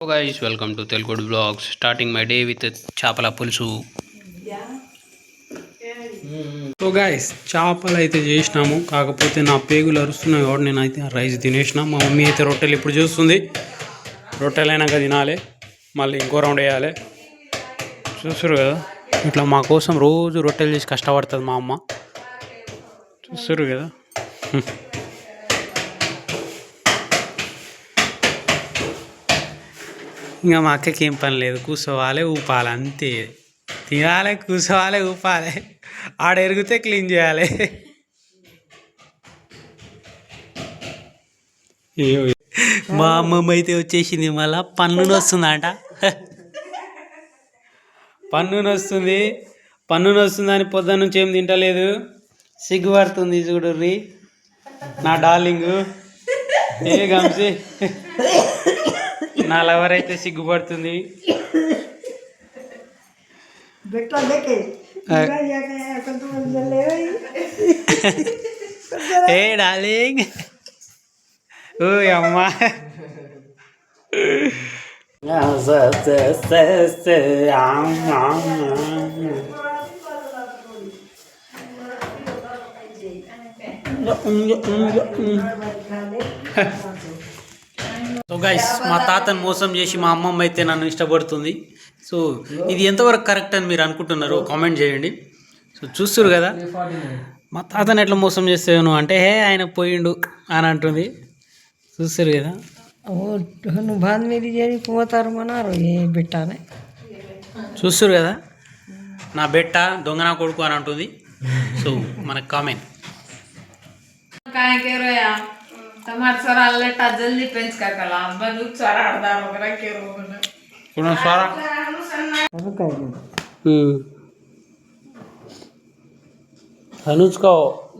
Hello guys, welcome to Telgod Vlogs. Starting my day with చేపల పులుసు. So guys చేపలు అయితే చేసినాము, కాకపోతే నా పేగులు అరుస్తున్నాయి కాబట్టి నేనైతే రైస్ తినేసిన. మా మమ్మీ అయితే రొట్టెలు ఇప్పుడు చూస్తుంది. రొట్టెలు అయినాక తినాలి, మళ్ళీ ఇంకో రౌండ్ వేయాలి. చూస్తారు కదా, ఇట్లా మా కోసం రోజు రొట్టెలు చేసి కష్టపడుతుంది మా అమ్మ. చూస్తారు కదా. ఇంకా మా అక్కకి ఏం పని లేదు, కూర్చోవాలి ఊపాలి అంతే. తినాలి, కూర్చోవాలి, ఊపాలి, ఆడ ఎరిగితే క్లీన్ చేయాలి. మా అమ్మమ్మ అయితే వచ్చేసింది, మళ్ళా పన్నుని వస్తుందంట. పన్నుని వస్తుంది అని పొద్దున్న నుంచి ఏం తింటలేదు, సిగ్గుపడుతుంది. చూడుర్రి నా డార్లింగ్, ఏ గంసి నా లవర్ అయితే సిగ్గుపడుతుంది. ఏ డార్లింగ్, ఓ అమ్మా. సో గైస్, మా తాతను మోసం చేసి మా అమ్మమ్మ అయితే నన్ను ఇష్టపడుతుంది. సో ఇది ఎంతవరకు కరెక్ట్ అని మీరు అనుకుంటున్నారు, కామెంట్ చేయండి. సో చూస్తున్నారు కదా, మా తాతను ఎట్లా మోసం చేస్తాను అంటే, హే ఆయన పోయిండు అని అంటుంది. చూస్తారు కదా, చూస్తారు కదా, నా బెట్ట దొంగ నా కొడుకు అని అంటుంది. సో మనకు కామెంట్ તમારે સર આલેટા જલ્દી પેંચ કાકલા બધું સર આડદાર વગેરે કેરો બને કોણ સારા अनुज का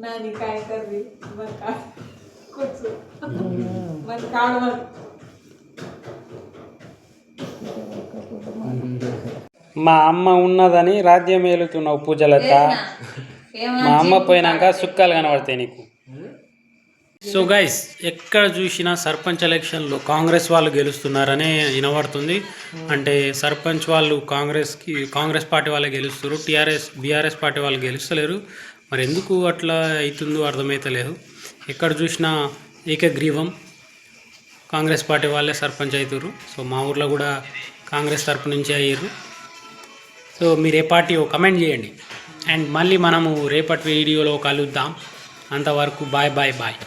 नानी काय कर रही बता कुछ मन काढ మా అమ్మ ఉన్నదని రాజ్యం ఏలుతున్నావు పూజలత. మా అమ్మ పోయినాక సుక్కలు కనబడతాయి నీకు. సో గైస్, ఎక్కడ చూసినా సర్పంచ్ ఎలక్షన్లో కాంగ్రెస్ వాళ్ళు గెలుస్తున్నారనే వినబడుతుంది. అంటే సర్పంచ్ వాళ్ళు కాంగ్రెస్ పార్టీ వాళ్ళే గెలుస్తారు, బీఆర్ఎస్ పార్టీ వాళ్ళు గెలుస్తలేరు. మరి ఎందుకు అట్లా అవుతుందో అర్థమవుతలేదు. ఎక్కడ చూసినా ఏకగ్రీవం కాంగ్రెస్ పార్టీ వాళ్ళే సర్పంచ్ అవుతారు. సో మా ఊర్లో కూడా కాంగ్రెస్ తరపు నుంచి అయ్యారు. సో మీరు ఏ పార్టీయో కమెంట్ చేయండి. అండ్ మళ్ళీ మనము రేపటి వీడియోలో కలుద్దాం. అంతవరకు బాయ్ బాయ్ బాయ్.